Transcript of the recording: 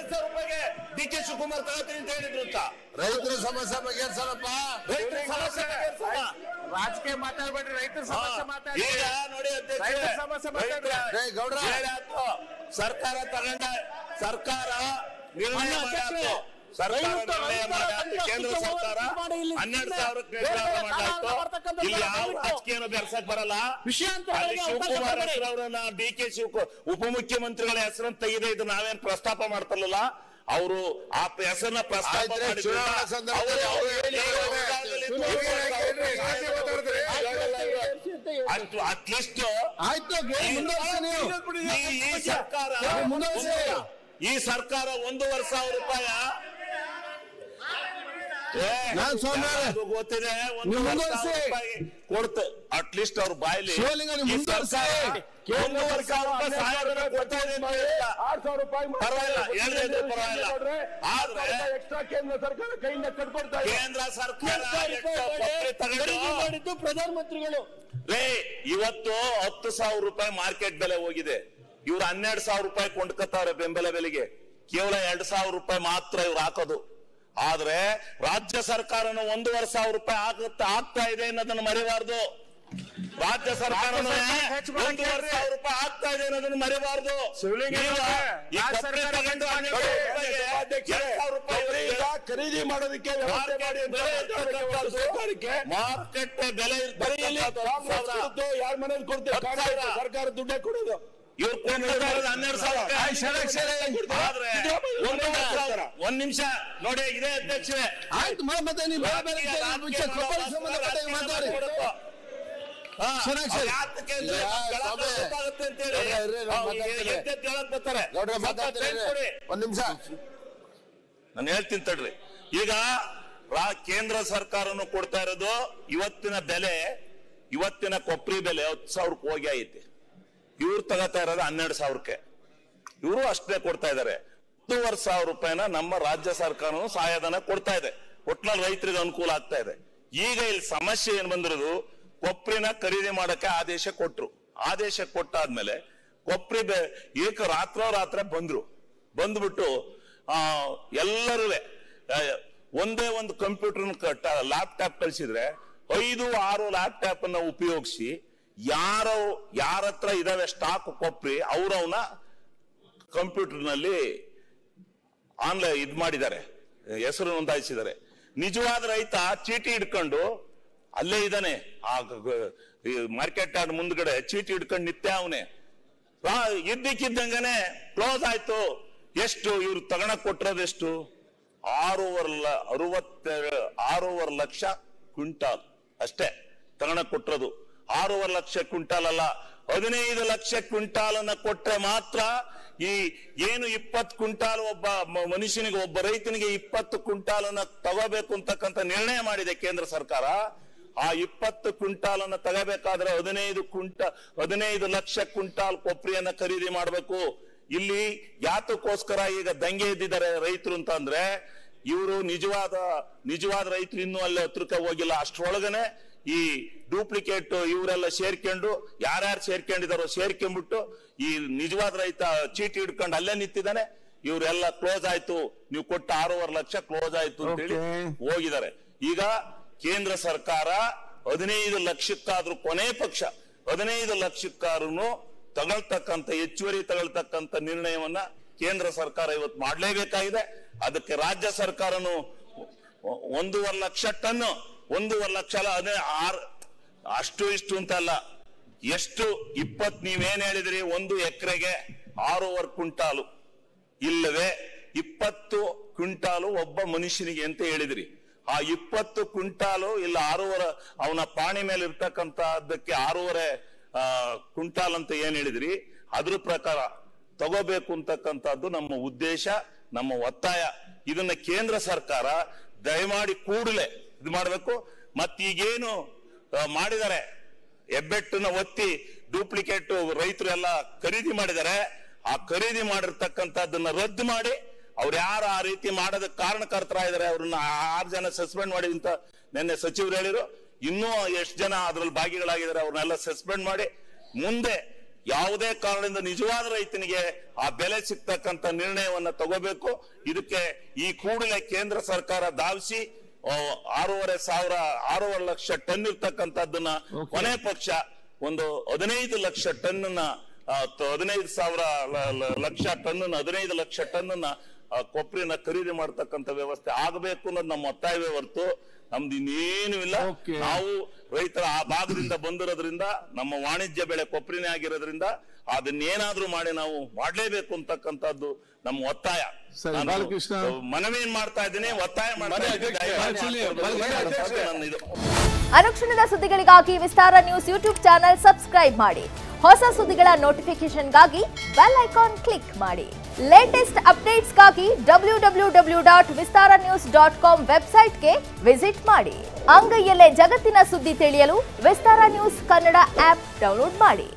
12,000 ರೂಪಾಯಿಗೆ D K Shivakumar ತಗೋತೀನಿ ಅಂತ ಹೇಳಿದ್ರು ಅಂತ. ರೈತರ ಸಮಸ್ಯೆ ಬಗೆಹರಿಸಲ್ಲಪ್ಪ. ರೈತರ ಸಮಸ್ಯೆ ರಾಜಕೀಯ ಮಾತಾಡ್ಬೇಡ್ರಿ, ರೈತರ ಸಮಸ್ಯೆ ಮಾತಾಡಿ. ಈಗ ನೋಡಿ ರೈತರ ಸಮಸ್ಯೆ ಮಾತಾಡ್ರಿ. ಗೌಡ್ರ ಸರ್ಕಾರ ನಿರ್ಣಯ ಮಾಡಾಯ್ತು. ಕೇಂದ್ರ ಸರ್ಕಾರ 12,000 ಇಲ್ಲಿ ಯಾವ ರಾಜಕೀಯನೂ ಬೆರೆಸಕ್ ಬರಲ್ಲ. ಶಿವಕುಮಾರ್ ಅವರನ್ನ ಡಿ ಕೆ ಉಪಮುಖ್ಯಮಂತ್ರಿಗಳ ಹೆಸರನ್ನು ತೆಗೆದೇ ಇದು ನಾವೇನ್ ಪ್ರಸ್ತಾಪ ಮಾಡ್ತಿರ್ಲಿಲ್ಲ. ಅವರು ಆ ಹೆಸರನ್ನ ಪ್ರಸ್ತಾಪ ಅಟ್ಲೀಸ್ಟ್ ಈ ಸರ್ಕಾರ 1,500,000 ರೂಪಾಯಿ ಗೊತ್ತಿದೆ, 1,500,000 ರೂಪಾಯಿ ಕೊಡ್ತು. ಅಟ್ಲೀಸ್ಟ್ ಅವ್ರ ಬಾಯಲ್ಲಿ 1,500,000 ರೂಪಾಯಿ ಸಹಾಯಧನ ಕೊಡ್ತಾ ಇದೆ. ಪರವಾಗಿಲ್ಲ, ಹೇಳಿದ್ರೆ ಪರವಾಗಿಲ್ಲ. ಆದ್ರೆ ಕೇಂದ್ರ ಸರ್ಕಾರ ಕೈಯಿಂದ ಕಟ್ಕೊಡ್ತಾ ಇದೆ. ಕೇಂದ್ರ ಸರ್ಕಾರ ಮಾಡಿದ್ದು ಪ್ರಧಾನಮಂತ್ರಿಗಳು. ಇವತ್ತು 10,000 ರೂಪಾಯಿ ಮಾರ್ಕೆಟ್ ಬೆಲೆ ಹೋಗಿದೆ. ಇವ್ರು 12,000 ರೂಪಾಯಿ ಕೊಂಡ್ಕೊತಾವ್ರೆ ಬೆಂಬಲ ಬೆಲೆಗೆ. ಕೇವಲ 2,000 ರೂಪಾಯಿ ಮಾತ್ರ ಇವ್ರು ಹಾಕೋದು. ಆದ್ರೆ ರಾಜ್ಯ ಸರ್ಕಾರನು 1,500,000 ರೂಪಾಯಿ ಆಗ್ತಾ ಇದೆ ಅನ್ನೋದನ್ನ ಮರಿಬಾರ್ದು. ರಾಜ್ಯ ಸರ್ಕಾರ 1,500,000 ರೂಪಾಯಿ ಆಗ್ತಾ ಇದೆ ಅನ್ನೋದನ್ನ ಮರಿಬಾರ್ದು. ಖರೀದಿ ಮಾಡೋದಕ್ಕೆ ಮಾರ್ಕೆಟ್ ಬೆಲೆ ಯಾರ ಮನೇಲಿ ಕೊಡ್ತೇವೆ, ಸರ್ಕಾರ ದುಡ್ಡೇ ಕೊಡೋದು. ಇವ್ರು 12,000 ಆದ್ರೆ 1 ನಿಮಿಷ ನೋಡಿ. ಇದೇ ಅಧ್ಯಕ್ಷರೇ, ನಾನು ಹೇಳ್ತೀನಿ ತಡ್ರಿ. ಈಗ ಕೇಂದ್ರ ಸರ್ಕಾರನು ಕೊಡ್ತಾ ಇರೋದು ಇವತ್ತಿನ ಬೆಲೆ, ಇವತ್ತಿನ ಕೊಬ್ಬರಿ ಬೆಲೆ 10,000 ಹೋಗಿ ಐತಿ. ಇವ್ರು ತಗೋತಾ ಇರೋದು 12,000. ಇವರು ಅಷ್ಟೇ ಕೊಡ್ತಾ ಇದಾರೆ. 1,500,000 ರೂಪಾಯಿನ ನಮ್ಮ ರಾಜ್ಯ ಸರ್ಕಾರನು ಸಹಾಯಧನ ಕೊಡ್ತಾ ಇದೆ. ಒಟ್ನಲ್ಲಿ ರೈತರಿಗೆ ಅನುಕೂಲ ಆಗ್ತಾ ಇದೆ. ಈಗ ಇಲ್ಲಿ ಸಮಸ್ಯೆ ಏನ್ ಬಂದಿರೋದು, ಕೊಬ್ಬರಿನ ಖರೀದಿ ಮಾಡಕ್ಕೆ ಆದೇಶ ಕೊಟ್ರು. ಆದೇಶ ಕೊಟ್ಟಾದ್ಮೇಲೆ ಕೊಬ್ಬರಿ ರಾತ್ರಿ ಬಂದ್ಬಿಟ್ಟು ಎಲ್ಲರೂ ಒಂದೇ ಒಂದು ಕಂಪ್ಯೂಟರ್ ಲ್ಯಾಪ್ಟಾಪ್ ಕಳಿಸಿದ್ರೆ 5-6 ಲ್ಯಾಪ್ಟಾಪ್ ಅನ್ನ ಉಪಯೋಗಿಸಿ ಯಾರ ಹತ್ರ ಇದಾವೆ ಸ್ಟಾಕ್ ಕೊಬ್ಬರಿ ಅವರವನ್ನ ಕಂಪ್ಯೂಟರ್ ನಲ್ಲಿ ಆನ್ಲೈನ್ ಮಾಡಿದ್ದಾರೆ, ಹೆಸರು ನೋಂದಾಯಿಸಿದ್ದಾರೆ. ನಿಜವಾದ ರೈತ ಚೀಟಿ ಹಿಡ್ಕೊಂಡು ಅಲ್ಲೇ ಇದ್ದಾನೆ, ಆ ಮಾರ್ಕೆಟ್ ಯಾರ್ಡ್ ಮುಂದ್ಗಡೆ ಚೀಟಿ ಹಿಡ್ಕೊಂಡು ನಿತ್ಯ ಅವನೇ. ಇದ್ದಕ್ಕಿದ್ದಂಗನೆ ಕ್ಲೋಸ್ ಆಯ್ತು. ಎಷ್ಟು ಇವ್ರು ತಗೊಳಕ್ ಕೊಟ್ಟಿರೋದೆಷ್ಟು? 6.5 ಲಕ್ಷ ಕ್ವಿಂಟಾಲ್ ಅಷ್ಟೇ ತಗೊಳಕ್ ಕೊಟ್ಟಿರೋದು. 6.5 ಲಕ್ಷ ಕ್ವಿಂಟಾಲ್ ಅಲ್ಲ, 15 ಲಕ್ಷ ಕ್ವಿಂಟಾಲ್ ಅನ್ನ ಕೊಟ್ರೆ ಮಾತ್ರ ಈ ಏನು 20 ಕ್ವಿಂಟಾಲ್ ಒಬ್ಬ ಮನುಷ್ಯನಿಗೆ, ಒಬ್ಬ ರೈತನಿಗೆ 20 ಕ್ವಿಂಟಾಲ್ ಅನ್ನ ತಗೋಬೇಕು ಅಂತಕ್ಕಂಥ ನಿರ್ಣಯ ಮಾಡಿದೆ ಕೇಂದ್ರ ಸರ್ಕಾರ. ಆ 20 ಕ್ವಿಂಟಾಲ್ ಅನ್ನ ತಗೋಬೇಕಾದ್ರೆ 15 ಲಕ್ಷ ಕ್ವಿಂಟಾಲ್ ಕೊಬ್ಬರಿಯನ್ನ ಖರೀದಿ ಮಾಡಬೇಕು. ಇಲ್ಲಿ ಯಾತಕ್ಕೋಸ್ಕರ ಈಗ ದಂಗೆ ಎದ್ದಿದ್ದಾರೆ ರೈತರು ಅಂತ ಅಂದ್ರೆ, ಇವರು ನಿಜವಾದ ರೈತರು ಇನ್ನೂ ಅಲ್ಲಿ ಹತ್ರಕ್ಕೆ ಹೋಗಿಲ್ಲ. ಅಷ್ಟ್ರೊಳಗನೆ ಈ ಡೂಪ್ಲಿಕೇಟ್ ಇವರೆಲ್ಲ ಸೇರ್ಕೊಂಡು, ಯಾರ್ಯಾರು ಸೇರ್ಕೊಂಡಿದಾರೋ ಸೇರ್ಕೊಂಡ್ಬಿಟ್ಟು ಈ ನಿಜವಾದ ರೈತ ಚೀಟಿ ಹಿಡ್ಕೊಂಡು ಅಲ್ಲೇ ನಿಂತಿದ್ದಾನೆ. ಇವರೆಲ್ಲ ಕ್ಲೋಸ್ ಆಯ್ತು, ನೀವು ಕೊಟ್ಟ 6.5 ಲಕ್ಷ ಕ್ಲೋಸ್ ಆಯ್ತು ಅಂತ ಹೇಳಿ ಹೋಗಿದ್ದಾರೆ. ಈಗ ಕೇಂದ್ರ ಸರ್ಕಾರ 15 ಲಕ್ಷಕ್ಕಾದ್ರೂ, ಕೊನೆ ಪಕ್ಷ 15 ಲಕ್ಷಕ್ಕಾದ್ರೂ ತಗೊಳ್ತಕ್ಕಂಥ, ಹೆಚ್ಚುವರಿ ತಗೊಳ್ತಕ್ಕಂಥ ನಿರ್ಣಯವನ್ನ ಕೇಂದ್ರ ಸರ್ಕಾರ ಇವತ್ತು ಮಾಡಲೇಬೇಕಾಗಿದೆ. ಅದಕ್ಕೆ ರಾಜ್ಯ ಸರ್ಕಾರನು 1.5 ಲಕ್ಷ ಟನ್, 1.5 ಲಕ್ಷ ಅಲ್ಲ, ಅಷ್ಟು ಇಷ್ಟು ಅಂತ ಅಲ್ಲ, ಎಷ್ಟು 20 ನೀವೇನ್ ಹೇಳಿದ್ರಿ, 1 ಎಕರೆಗೆ 6.5 ಕ್ವಿಂಟಾಲು ಇಲ್ಲವೇ 20 ಕ್ವಿಂಟಾಲು ಒಬ್ಬ ಮನುಷ್ಯನಿಗೆ ಅಂತ ಹೇಳಿದ್ರಿ. ಆ 20 ಕ್ವಿಂಟಾಲು ಇಲ್ಲ 6.5 ಅವನ ಪಾಣಿ ಮೇಲೆ ಇರ್ತಕ್ಕಂಥದ್ದಕ್ಕೆ 6.5 ಕ್ವಿಂಟಾಲ್ ಅಂತ ಏನ್ ಹೇಳಿದ್ರಿ, ಅದ್ರ ಪ್ರಕಾರ ತಗೋಬೇಕು ಅಂತಕ್ಕಂಥದ್ದು ನಮ್ಮ ಉದ್ದೇಶ, ನಮ್ಮ ಒತ್ತಾಯ. ಇದನ್ನ ಕೇಂದ್ರ ಸರ್ಕಾರ ದಯಮಾಡಿ ಕೂಡಲೇ ಇದು ಮಾಡಬೇಕು. ಮತ್ತೀಗೇನು ಮಾಡಿದ್ದಾರೆ, ಹೆಬ್ಬೆಟ್ಟನ್ನ ಒತ್ತಿ ಡೂಪ್ಲಿಕೇಟ್ ರೈತರು ಎಲ್ಲ ಖರೀದಿ ಮಾಡಿದ್ದಾರೆ, ಆ ಖರೀದಿ ಮಾಡಿರ್ತಕ್ಕಂಥದ್ದನ್ನ ರದ್ದು ಮಾಡಿ, ಅವ್ರು ಯಾರು ಆ ರೀತಿ ಮಾಡೋದಕ್ಕೆ ಕಾರಣಕರ್ತರಾಗಿದ್ದಾರೆ ಅವ್ರನ್ನ 6 ಜನ ಸಸ್ಪೆಂಡ್ ಮಾಡಿ ಅಂತ ನಿನ್ನೆ ಸಚಿವರು ಹೇಳಿದ್ರು. ಇನ್ನೂ ಎಷ್ಟು ಜನ ಅದ್ರಲ್ಲಿ ಭಾಗಿಗಳಾಗಿದ್ದಾರೆ ಅವ್ರನ್ನೆಲ್ಲ ಸಸ್ಪೆಂಡ್ ಮಾಡಿ ಮುಂದೆ ಯಾವುದೇ ಕಾರಣದಿಂದ ನಿಜವಾದ ರೈತನಿಗೆ ಆ ಬೆಲೆ ಸಿಗ್ತಕ್ಕಂತ ನಿರ್ಣಯವನ್ನ ತಗೋಬೇಕು. ಇದಕ್ಕೆ ಈ ಕೂಡಲೇ ಕೇಂದ್ರ ಸರ್ಕಾರ ಧಾವಿಸಿ 6,500 ಲಕ್ಷ ಟನ್ ಇರ್ತಕ್ಕಂಥದ್ದನ್ನ ಕೊನೆ ಪಕ್ಷ ಒಂದು 15 lakh ton 15,000 lakh ton 15 lakh ton ಕೊಬ್ಬರಿನ ಖರೀದಿ ಮಾಡತಕ್ಕಂತ ವ್ಯವಸ್ಥೆ ಆಗಬೇಕು ಅನ್ನೋದು ನಮ್ಮ ಒತ್ತಾಯವೇ ಹೊರತು ನಮ್ದು ಇನ್ನೇನು ಇಲ್ಲ. ನಾವು ರೈತರ ಆ ಭಾಗದಿಂದ ಬಂದಿರೋದ್ರಿಂದ ನಮ್ಮ ವಾಣಿಜ್ಯ ಬೆಳೆ ಕೊಬ್ಬರಿನೇ ಆಗಿರೋದ್ರಿಂದ ಅದನ್ನೇನಾದ್ರೂ ಮಾಡಿ ನಾವು ಮಾಡ್ಲೇಬೇಕು ಅಂತಕ್ಕಂಥದ್ದು ನಮ್ಮ ಒತ್ತಾಯ. ಮನವೇನ್ ಮಾಡ್ತಾ ಇದ್ದೀನಿ, ಒತ್ತಾಯ ಮಾಡ್ತಾ ಇದ್ದೀನಿ. ಅನುಕ್ಷಣದ ಸುದ್ದಿಗಳಿಗಾಗಿ ವಿಸ್ತಾರ ನ್ಯೂಸ್ ಯೂಟ್ಯೂಬ್ ಚಾನೆಲ್ ಸಬ್ಸ್ಕ್ರೈಬ್ ಮಾಡಿ. ಹೊಸ ಸುದ್ದಿಗಳ ನೋಟಿಫಿಕೇಶನ್ಗಾಗಿ ಬೆಲ್ ಐಕಾನ್ ಕ್ಲಿಕ್ ಮಾಡಿ. ಲೇಟೆಸ್ಟ್ ಅಪ್ಡೇಟ್ಸ್ಗಾಗಿ www.vistaranews.com ವೆಬ್ಸೈಟ್ಗೆ ವಿಸಿಟ್ ಮಾಡಿ. ಅಂಗೈಯಲ್ಲೇ ಜಗತ್ತಿನ ಸುದ್ದಿ ತಿಳಿಯಲು ವಿಸ್ತಾರ ನ್ಯೂಸ್ ಕನ್ನಡ ಆಪ್ ಡೌನ್ಲೋಡ್ ಮಾಡಿ.